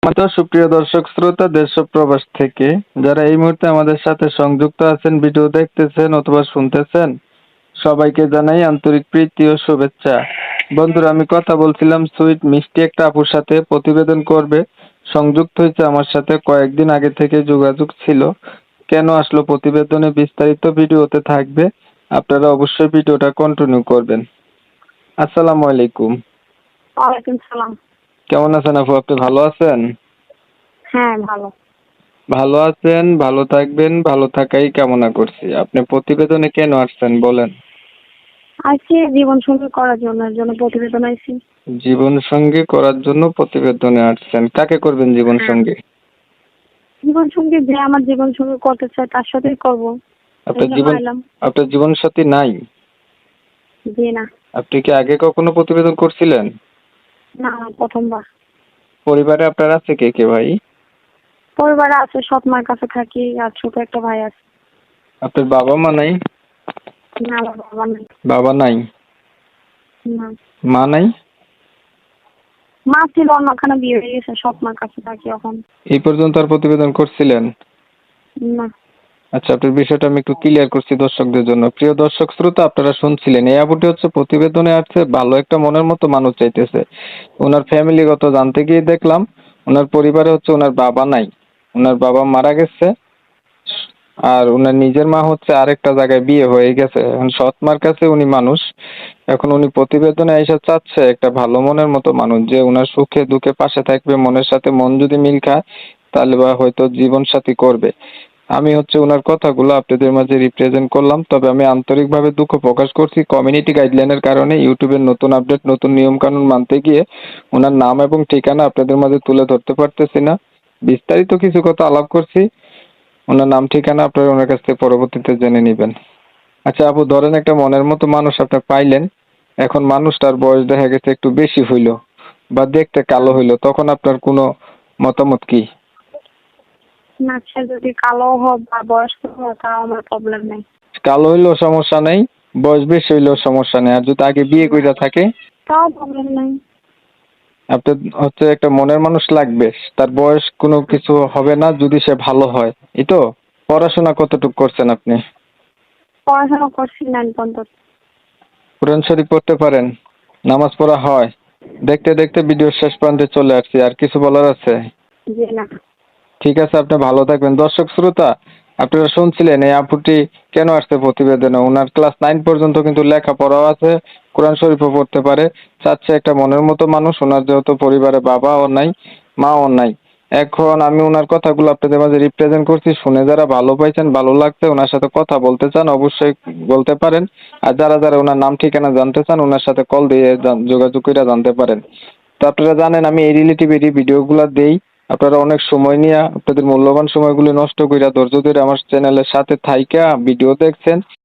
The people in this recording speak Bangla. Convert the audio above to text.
তো সুপ্রিয় দর্শক শ্রোতা দেশ ও প্রবাস থেকে যারা এই মুহূর্তে আমাদের সাথে সংযুক্ত আছেন, ভিডিও দেখতেছেন অথবা শুনতেছেন, সবাইকে জানাই আন্তরিক প্রীতি ও শুভেচ্ছা। বন্ধুরা, আমি কথা বলছিলাম সুইট মিষ্টি একটা আপুর সাথে, প্রতিবেদন করবে, সংযুক্ত হয়েছে আমার সাথে, কয়েকদিন আগে থেকে যোগাযোগ ছিল। কেন আসলো প্রতিবেদনে বিস্তারিত ভিডিওতে থাকবে, আপনারা অবশ্যই ভিডিওটা কন্টিনিউ করবেন। আসসালামু আলাইকুম। ওয়ালাইকুম সালাম। কেমন আছেন আপু? আপনি ভালো আছেন? হ্যাঁ, ভালো। ভালো আছেন, ভালো থাকবেন, ভালো থাকাই কামনা করছি। আপনি প্রতিবেদনে কেন আসছেন বলেন? আজকে জীবন সঙ্গী করার জন্য এর জন্য প্রতিবেদন আইছি। জীবন সঙ্গী করার জন্য প্রতিবেদনে আসছেন। কাকে করবেন জীবন হ্যাঁ, সঙ্গী? জীবন সঙ্গী যে আমার জীবন সঙ্গী করতে চায় তার সাথেই করব। আপনার এই জন্য জীবন আইলাম। আপনার জীবন সাথী নাই? জি না। আপনি কি আগে কখনো প্রতিবেদন করছিলেন? না, প্রথমবার। পরিবারে আপনার আছে কে কে ভাই? পরিবারে আছে, সৎ মার কাছে থাকি আর ছোট একটা ভাই আছে। আপনার বাবা মা নাই? না, আমার বাবা নেই। বাবা নাই? না, মা নাই? মা ছিল অন্যখানে বিয়ে হয়ে গেছে, সৎ মার কাছে থাকি এখন। এই পর্যন্ত আর প্রতিবেদন করছিলেন? না। আচ্ছা, আপনার বিষয়টা আমি একটু ক্লিয়ার করছি দর্শকদের জন্য। প্রিয় দর্শক শ্রোতা, আপনারা শুনছিলেন এই আপুটি হচ্ছে প্রতিবেদনে আসছে, ভালো একটা মনের মতো মানুষ চাইতেছে। ওনার ফ্যামিলিগত জানতে গিয়ে দেখলাম ওনার পরিবারে হচ্ছে ওনার বাবা নাই, ওনার বাবা মারা গেছে। আর ওনার নিজের মা হচ্ছে আরেকটা জায়গায় বিয়ে হয়ে গেছে। এখন সৎ মার কাছে উনি মানুষ। এখন উনি প্রতিবেদনে এসে চাচ্ছে একটা ভালো মনের মতো মানুষ, যে ওনার সুখে দুঃখে পাশে থাকবে, মনের সাথে মন যদি মিল খায় তাহলে বা হয়তো জীবন সাথী করবে। আমি হচ্ছে ওনার কথাগুলো আপনাদের মাঝে রিপ্রেজেন্ট করলাম। তবে আমি আন্তরিকভাবে দুঃখ প্রকাশ করছি, কমিউনিটি গাইডলাইনের কারণে ইউটিউবের নতুন আপডেট, নতুন নিয়ম কানুন মানতে গিয়ে ওনার নাম এবং ঠিকানা আপনাদের মাঝে তুলে ধরতে পারতেছি না। বিস্তারিত কিছু কথা আলাপ করছি, ওনার নাম ঠিকানা আপনারা ওনার কাছ থেকে পরবর্তীতে জেনে নেবেন। আচ্ছা আপু, ধরেন একটা মনের মতো মানুষ আপনি পাইলেন, এখন মানুষটার বয়স দেখা গেছে একটু বেশি হইলো বা দেখতে কালো হইলো, তখন আপনার কোনো মতামত কি? না, সে যদি কালো হোক বা বয়স্ক হোক তাও আমার প্রবলেম নেই। কালো হইলেও সমস্যা নেই, বয়স বেশি হইলেও সমস্যা নেই, আর যদি আগে বিয়ে কইরা থাকে? তাও প্রবলেম নেই। আপনার হচ্ছে একটা মনের মানুষ লাগবে, তার বয়স কোনো কিছু হবে না যদি সে ভালো হয়, এই তো? পড়াশোনা কতটুকু করছেন আপনি? পড়াশোনা করছি 9 পর্যন্ত। কোরআন শরীফ পড়তে পারেন? নামাজ পড়া হয়? দেখতে দেখতে ভিডিওর শেষ প্রান্তে চলে আসছি, আর কিছু বলার আছে? জি না। ঠিক আছে, আপনি ভালো থাকবেন। দর্শক শ্রোতা, আপনারা শুনছিলেন এই আপুটি কেন আসছে প্রতিবেদনে। ওনার ক্লাস 9 পর্যন্ত কিন্তু লেখাপড়াও আছে, কোরআন শরীফও পড়তে পারে, চাচ্ছে একটা মনের মতো মানুষ। ওনার যেহেতু পরিবারে বাবাও নাই, মাও নাই। এখন আমি ওনার কথাগুলো আপনাদের মাঝে রিপ্রেজেন্ট করছি, শুনে যারা ভালো পাইছেন, ভালো লাগছে, ওনার সাথে কথা বলতে চান অবশ্যই বলতে পারেন। আর যারা যারা ওনার নাম ঠিকানা জানতে চান ওনার সাথে কল দিয়ে যোগাযোগ করে জানতে পারেন। তো আপনারা জানেন আমি এই রিলেটিভ এই ভিডিওগুলো দেই। আপনারা অনেক সময় নিয়ে আপনাদের মূল্যবান সময়গুলো নষ্ট কইরা ধৈর্য ধরে আমার চ্যানেলের সাথে থাইকা ভিডিও দেখছেন।